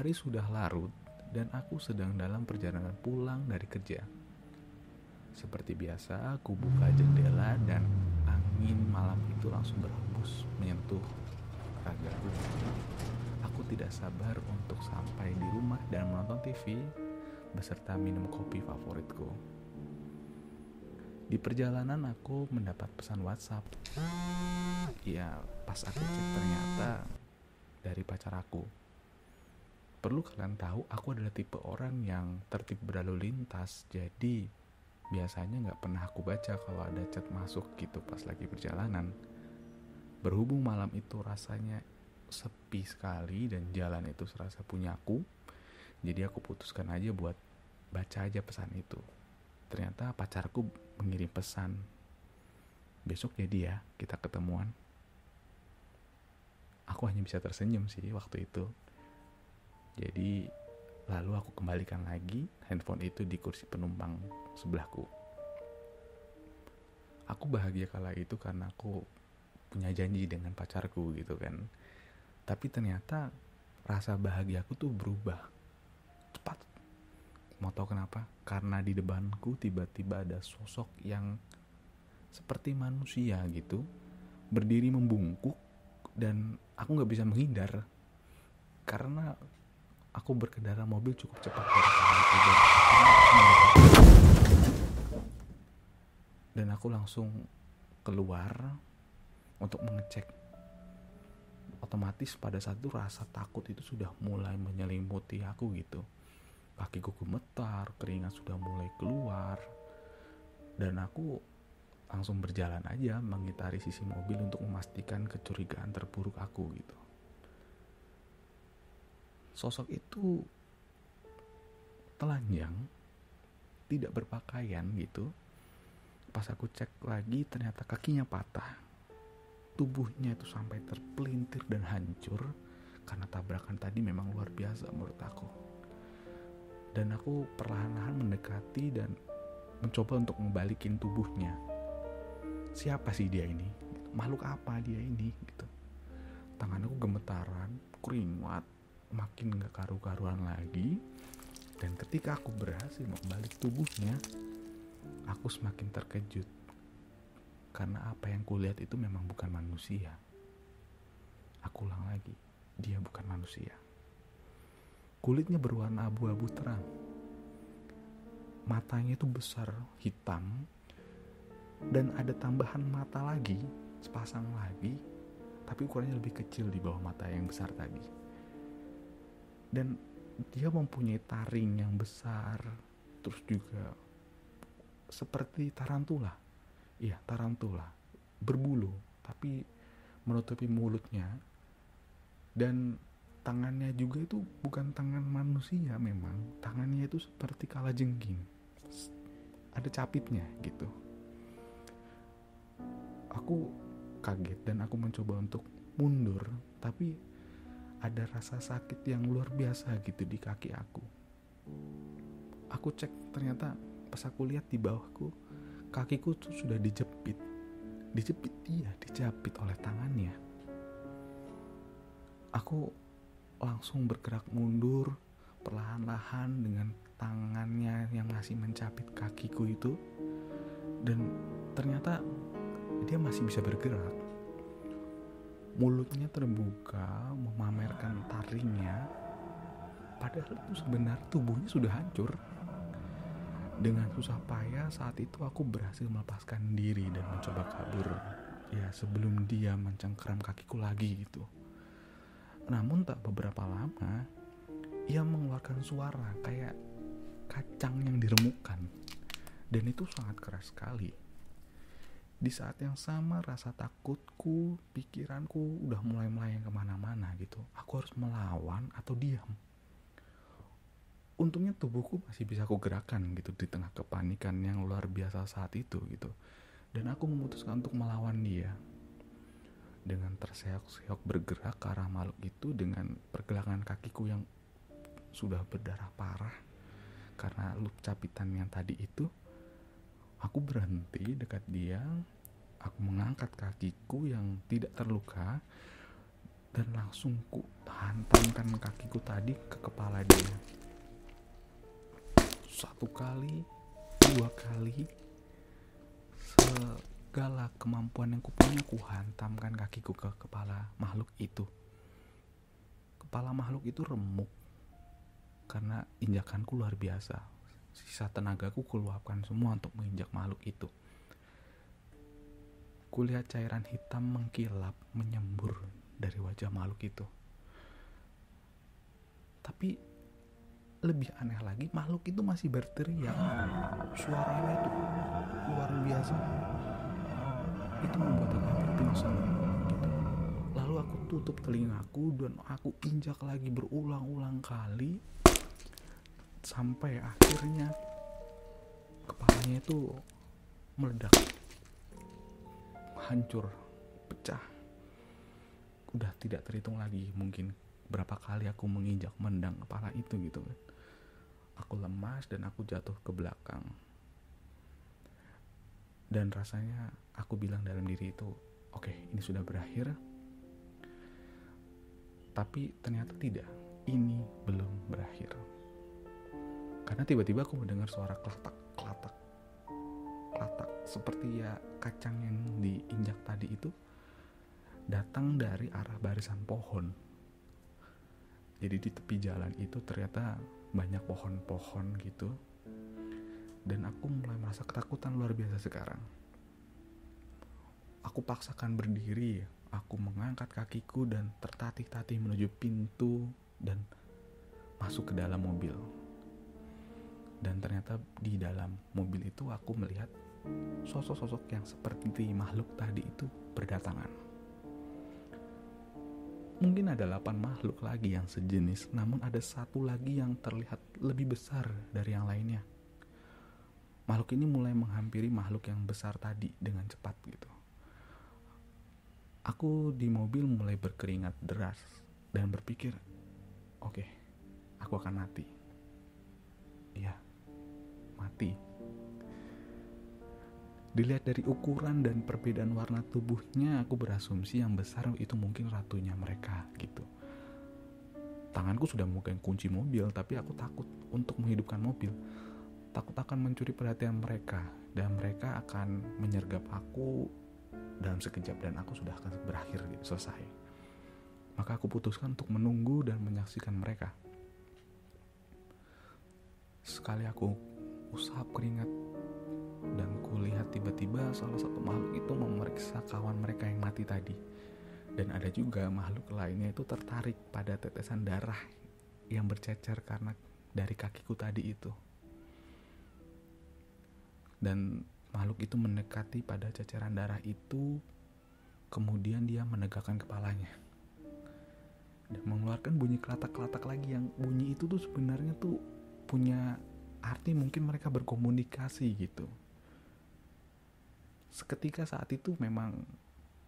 Hari sudah larut dan aku sedang dalam perjalanan pulang dari kerja. Seperti biasa, aku buka jendela dan angin malam itu langsung berhembus menyentuh ragaku. Aku tidak sabar untuk sampai di rumah dan menonton TV beserta minum kopi favoritku. Di perjalanan aku mendapat pesan WhatsApp. Ya, pas aku cek ternyata dari pacar aku. Perlu kalian tahu, aku adalah tipe orang yang tertib berlalu lintas. Jadi biasanya gak pernah aku baca kalau ada chat masuk gitu pas lagi perjalanan. Berhubung malam itu rasanya sepi sekali dan jalan itu serasa punya aku, jadi aku putuskan aja buat baca aja pesan itu. Ternyata pacarku mengirim pesan, besok jadi ya kita ketemuan. Aku hanya bisa tersenyum sih waktu itu. Jadi lalu aku kembalikan lagi handphone itu di kursi penumpang sebelahku. Aku bahagia kala itu karena aku punya janji dengan pacarku gitu kan. Tapi ternyata rasa bahagia aku tuh berubah cepat. Mau tahu kenapa? Karena di depanku tiba-tiba ada sosok yang seperti manusia gitu, berdiri membungkuk, dan aku gak bisa menghindar karena aku berkendara mobil cukup cepat pada saat itu, dan aku langsung keluar untuk mengecek. Otomatis pada saat itu rasa takut itu sudah mulai menyelimuti aku gitu. Kakiku gemetar, keringat sudah mulai keluar, dan aku langsung berjalan aja mengitari sisi mobil untuk memastikan kecurigaan terburuk aku gitu. Sosok itu telanjang, tidak berpakaian gitu. Pas aku cek lagi ternyata kakinya patah. Tubuhnya itu sampai terpelintir dan hancur karena tabrakan tadi memang luar biasa menurut aku. Dan aku perlahan-lahan mendekati dan mencoba untuk membalikin tubuhnya. Siapa sih dia ini? Makhluk apa dia ini? Gitu. Tanganku gemetaran, keringat makin gak karu-karuan lagi. Dan ketika aku berhasil membalik tubuhnya, aku semakin terkejut. Karena apa yang kulihat itu memang bukan manusia. Aku ulang lagi, dia bukan manusia. Kulitnya berwarna abu-abu terang. Matanya itu besar, hitam. Dan ada tambahan mata lagi, sepasang lagi, tapi ukurannya lebih kecil di bawah mata yang besar tadi. Dan dia mempunyai taring yang besar, terus juga seperti tarantula. Iya, tarantula, berbulu, tapi menutupi mulutnya. Dan tangannya juga itu bukan tangan manusia memang. Tangannya itu seperti kalajengking. Ada capitnya gitu. Aku kaget dan aku mencoba untuk mundur, tapi ada rasa sakit yang luar biasa gitu di kaki aku. Aku cek ternyata pas aku lihat di bawahku, kakiku tuh sudah dijepit oleh tangannya. Aku langsung bergerak mundur perlahan-lahan dengan tangannya yang masih mencapit kakiku itu, dan ternyata dia masih bisa bergerak. Mulutnya terbuka memamerkan taringnya, padahal itu sebenarnya tubuhnya sudah hancur. Dengan susah payah saat itu aku berhasil melepaskan diri dan mencoba kabur, ya sebelum dia mencengkeram kakiku lagi gitu. Namun tak beberapa lama ia mengeluarkan suara kayak kacang yang diremukkan, dan itu sangat keras sekali. Di saat yang sama rasa takutku, pikiranku udah mulai melayang kemana-mana gitu. Aku harus melawan atau diam. Untungnya tubuhku masih bisa aku gerakkan gitu di tengah kepanikan yang luar biasa saat itu gitu. Dan aku memutuskan untuk melawan dia. Dengan terseok-seok bergerak ke arah makhluk itu dengan pergelangan kakiku yang sudah berdarah parah karena luka capitan yang tadi itu. Aku berhenti dekat dia, aku mengangkat kakiku yang tidak terluka dan langsung ku hantamkan kakiku tadi ke kepala dia. 1 kali, 2 kali, segala kemampuan yang kupunya ku hantamkan kakiku ke kepala makhluk itu. Kepala makhluk itu remuk karena injakanku luar biasa. Sisa tenagaku kuluapkan semua untuk menginjak makhluk itu. Kulihat cairan hitam mengkilap menyembur dari wajah makhluk itu. Tapi lebih aneh lagi, makhluk itu masih berteriak. Suaranya itu luar biasa. Itu membuat aku hampir pingsan gitu. Lalu aku tutup telingaku dan aku injak lagi berulang-ulang kali sampai akhirnya kepalanya itu meledak, hancur, pecah. Udah tidak terhitung lagi mungkin berapa kali aku menginjak mendang kepala itu gitu kan. Aku lemas dan aku jatuh ke belakang. Dan rasanya aku bilang dalam diri itu, oke, ini sudah berakhir. Tapi ternyata tidak, ini belum berakhir. Karena tiba-tiba aku mendengar suara klatak, klatak, klatak, seperti ya kacang yang diinjak tadi itu datang dari arah barisan pohon. Jadi di tepi jalan itu ternyata banyak pohon-pohon gitu. Dan aku mulai merasa ketakutan luar biasa sekarang. Aku paksakan berdiri, aku mengangkat kakiku dan tertatih-tatih menuju pintu dan masuk ke dalam mobil. Dan ternyata di dalam mobil itu aku melihat sosok-sosok yang seperti makhluk tadi itu berdatangan. Mungkin ada 8 makhluk lagi yang sejenis, namun ada 1 lagi yang terlihat lebih besar dari yang lainnya. Makhluk ini mulai menghampiri makhluk yang besar tadi dengan cepat gitu. Aku di mobil mulai berkeringat deras dan berpikir, oke, aku akan mati. Iya, mati. Dilihat dari ukuran dan perbedaan warna tubuhnya, aku berasumsi yang besar itu mungkin ratunya mereka gitu. Tanganku sudah memegang kunci mobil, tapi aku takut untuk menghidupkan mobil. Takut akan mencuri perhatian mereka, dan mereka akan menyergap aku dalam sekejap dan aku sudah akan berakhir gitu, selesai. Maka aku putuskan untuk menunggu dan menyaksikan mereka. Sekali aku usap keringat dan kulihat tiba-tiba salah satu makhluk itu memeriksa kawan mereka yang mati tadi. Dan ada juga makhluk lainnya itu tertarik pada tetesan darah yang bercecer karena dari kakiku tadi itu. Dan makhluk itu mendekati pada ceceran darah itu, kemudian dia menegakkan kepalanya dan mengeluarkan bunyi kelatak-kelatak lagi, yang bunyi itu tuh sebenarnya tuh punya arti mungkin mereka berkomunikasi gitu. Seketika saat itu memang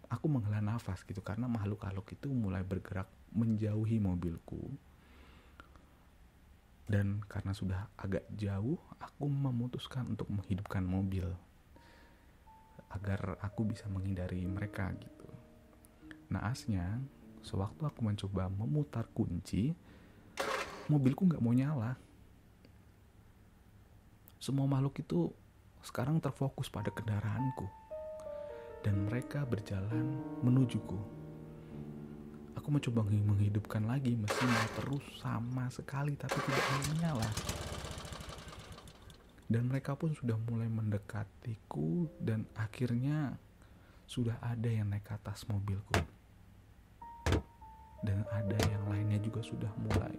aku menghela nafas gitu, karena makhluk-makhluk itu mulai bergerak menjauhi mobilku. Dan karena sudah agak jauh, aku memutuskan untuk menghidupkan mobil agar aku bisa menghindari mereka gitu. Naasnya, sewaktu aku mencoba memutar kunci, mobilku gak mau nyala. Semua makhluk itu sekarang terfokus pada kendaraanku dan mereka berjalan menujuku. Aku mencoba menghidupkan lagi mesinnya, terus sama sekali tapi tidak menyala. Dan mereka pun sudah mulai mendekatiku dan akhirnya sudah ada yang naik ke atas mobilku. Dan ada yang lainnya juga sudah mulai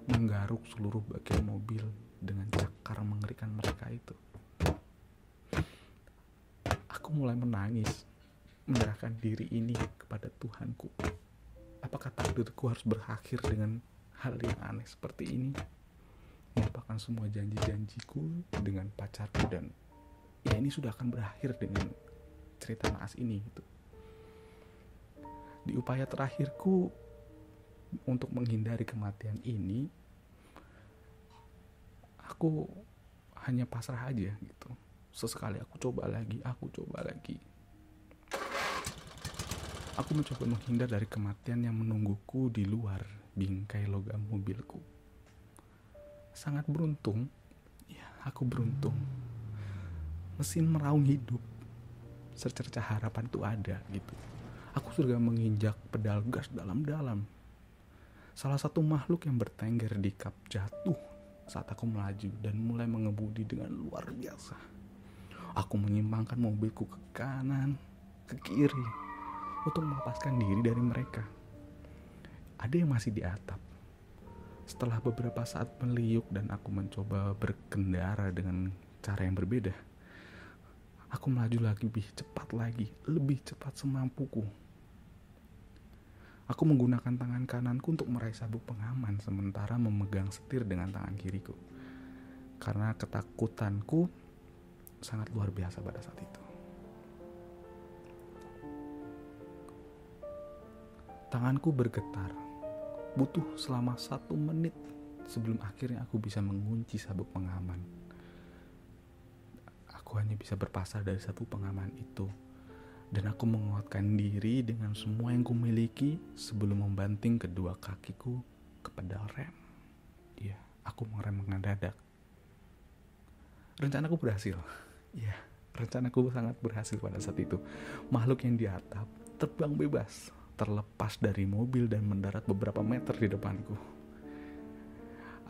menggaruk seluruh bagian mobil dengan cakar mengerikan mereka itu. Aku mulai menangis, menyerahkan diri ini kepada Tuhanku. Apakah takdirku harus berakhir dengan hal yang aneh seperti ini? Melupakan semua janji-janjiku dengan pacarku, dan ya ini sudah akan berakhir dengan cerita naas ini gitu. Di upaya terakhirku untuk menghindari kematian ini, aku hanya pasrah aja gitu. Sesekali aku coba lagi. Aku mencoba menghindar dari kematian yang menungguku di luar bingkai logam mobilku. Sangat beruntung, ya aku beruntung. Mesin meraung hidup, secercah harapan tuh ada gitu. Aku sudah menginjak pedal gas dalam-dalam. Salah satu makhluk yang bertengger di kap jatuh saat aku melaju dan mulai mengemudi dengan luar biasa. Aku menyimpangkan mobilku ke kanan, ke kiri, untuk melepaskan diri dari mereka. Ada yang masih di atap. Setelah beberapa saat meliuk dan aku mencoba berkendara dengan cara yang berbeda, aku melaju lagi lebih cepat semampuku. Aku menggunakan tangan kananku untuk meraih sabuk pengaman sementara memegang setir dengan tangan kiriku. Karena ketakutanku sangat luar biasa pada saat itu. Tanganku bergetar. Butuh selama 1 menit sebelum akhirnya aku bisa mengunci sabuk pengaman. Aku hanya bisa berpasrah dari sabuk pengaman itu. Dan aku menguatkan diri dengan semua yang kumiliki sebelum membanting kedua kakiku ke pedal rem. Iya, aku mengerem mendadak. Rencanaku berhasil. Iya, rencanaku sangat berhasil pada saat itu. Makhluk yang di atap terbang bebas, terlepas dari mobil dan mendarat beberapa meter di depanku.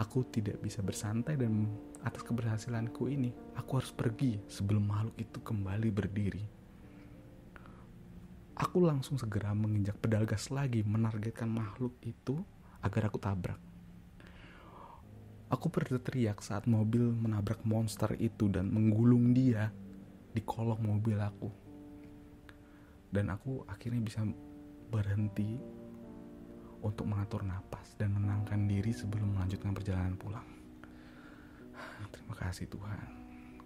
Aku tidak bisa bersantai dan atas keberhasilanku ini, aku harus pergi sebelum makhluk itu kembali berdiri. Aku langsung segera menginjak pedal gas lagi, menargetkan makhluk itu agar aku tabrak. Aku berteriak saat mobil menabrak monster itu dan menggulung dia di kolong mobil aku. Dan aku akhirnya bisa berhenti untuk mengatur napas dan menenangkan diri sebelum melanjutkan perjalanan pulang. Terima kasih Tuhan,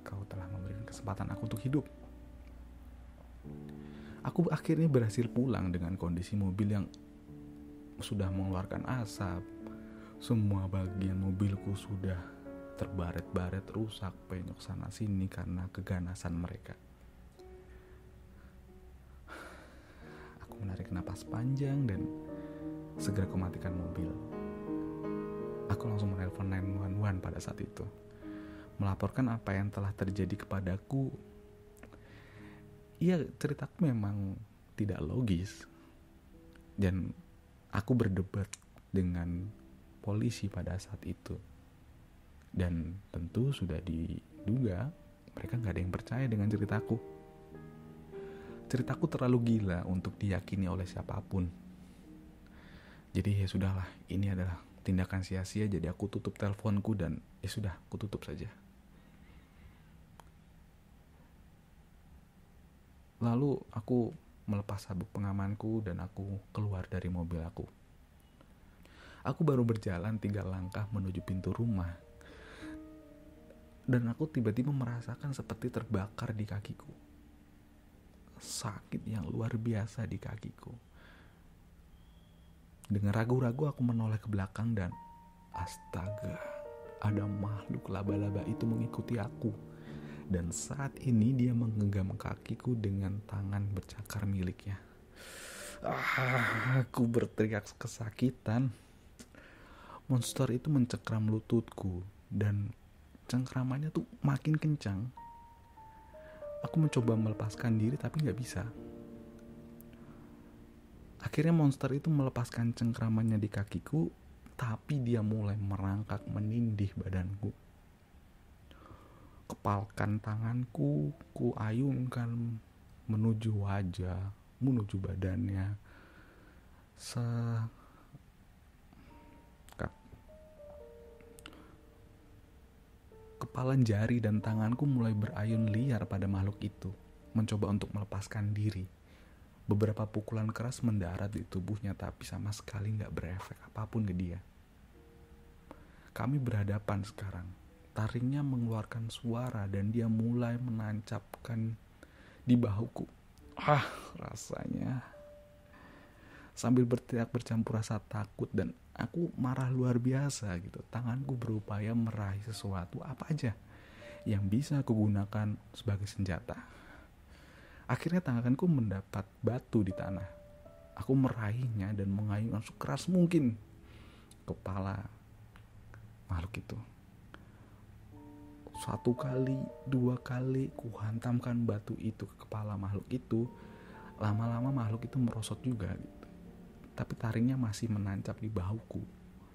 Kau telah memberikan kesempatan aku untuk hidup. Aku akhirnya berhasil pulang dengan kondisi mobil yang sudah mengeluarkan asap. Semua bagian mobilku sudah terbaret-baret, rusak, penyok sana sini karena keganasan mereka. Aku menarik napas panjang dan segera mematikan mobil. Aku langsung menelpon 911 pada saat itu, melaporkan apa yang telah terjadi kepadaku. Iya, ceritaku memang tidak logis dan aku berdebat dengan polisi pada saat itu. Dan tentu sudah diduga mereka gak ada yang percaya dengan ceritaku. Ceritaku terlalu gila untuk diyakini oleh siapapun. Jadi ya sudahlah, ini adalah tindakan sia-sia, jadi aku tutup teleponku dan ya sudah, aku tutup saja. Lalu aku melepas sabuk pengamanku dan aku keluar dari mobil aku. Aku baru berjalan 3 langkah menuju pintu rumah. Dan aku tiba-tiba merasakan seperti terbakar di kakiku. Sakit yang luar biasa di kakiku. Dengan ragu-ragu aku menoleh ke belakang dan astaga, ada makhluk laba-laba itu mengikuti aku. Dan saat ini dia menggenggam kakiku dengan tangan bercakar miliknya. Aku berteriak kesakitan. Monster itu mencengkram lututku dan cengkramannya tuh makin kencang. Aku mencoba melepaskan diri tapi gak bisa. Akhirnya monster itu melepaskan cengkramannya di kakiku, tapi dia mulai merangkak menindih badanku. Kepalkan tanganku, ku ayunkan menuju wajah, menuju badannya. Kepalan jari dan tanganku mulai berayun liar pada makhluk itu, mencoba untuk melepaskan diri. Beberapa pukulan keras mendarat di tubuhnya, tapi sama sekali gak berefek apapun ke dia. Kami berhadapan sekarang. Taringnya mengeluarkan suara dan dia mulai menancapkan di bahuku. Rasanya. Sambil berteriak bercampur rasa takut dan aku marah luar biasa gitu. Tanganku berupaya meraih sesuatu apa aja yang bisa aku gunakan sebagai senjata. Akhirnya tanganku mendapat batu di tanah. Aku meraihnya dan mengayunkan sekeras mungkin kepala makhluk itu. 1 kali, 2 kali ku hantamkan batu itu ke kepala makhluk itu. Lama-lama makhluk itu merosot juga gitu. Tapi taringnya masih menancap di bahuku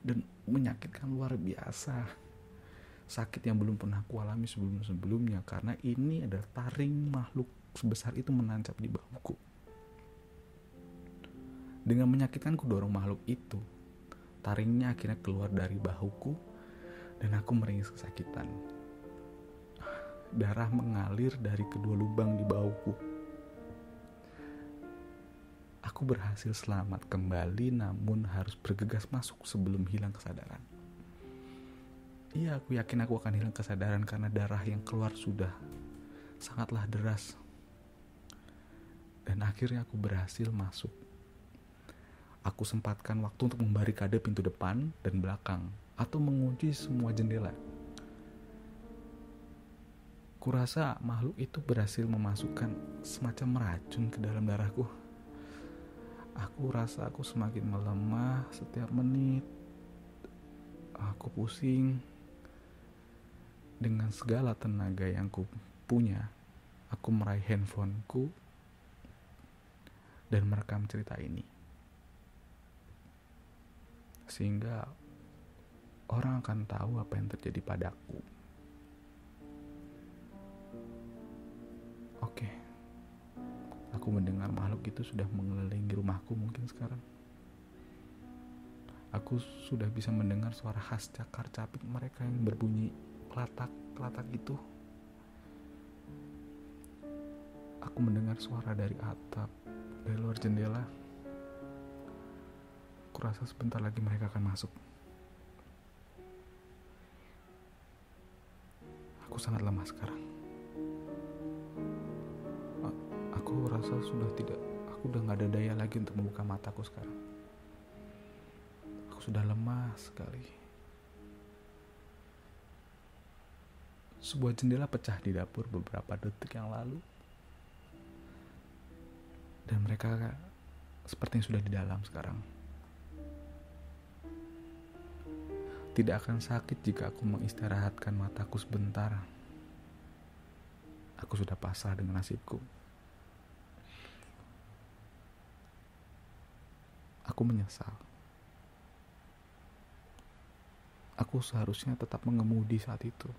dan menyakitkan luar biasa. Sakit yang belum pernah aku alami sebelumnya, karena ini adalah taring makhluk sebesar itu menancap di bahuku. Dengan menyakitkan ku dorong makhluk itu. Taringnya akhirnya keluar dari bahuku dan aku meringis kesakitan. Darah mengalir dari kedua lubang di bahuku. Aku berhasil selamat kembali, namun harus bergegas masuk sebelum hilang kesadaran. Iya, aku yakin aku akan hilang kesadaran karena darah yang keluar sudah sangatlah deras. Dan akhirnya aku berhasil masuk. Aku sempatkan waktu untuk membarikade pintu depan dan belakang atau mengunci semua jendela. Kurasa makhluk itu berhasil memasukkan semacam racun ke dalam darahku. Aku rasa aku semakin melemah setiap menit. Aku pusing. Dengan segala tenaga yang ku punya, aku meraih handphoneku dan merekam cerita ini. Sehingga orang akan tahu apa yang terjadi padaku. Oke. Aku mendengar makhluk itu sudah mengelilingi rumahku mungkin sekarang. Aku sudah bisa mendengar suara khas cakar-capik mereka yang berbunyi kelatak-kelatak itu. Aku mendengar suara dari atap, dari luar jendela. Kurasa sebentar lagi mereka akan masuk. Aku sangat lemah sekarang. Aku rasa aku udah gak ada daya lagi untuk membuka mataku sekarang. Aku sudah lemah sekali. Sebuah jendela pecah di dapur beberapa detik yang lalu. Dan mereka sepertinya sudah di dalam sekarang. Tidak akan sakit jika aku mengistirahatkan mataku sebentar. Aku sudah pasrah dengan nasibku. Aku menyesal. Aku seharusnya tetap mengemudi saat itu.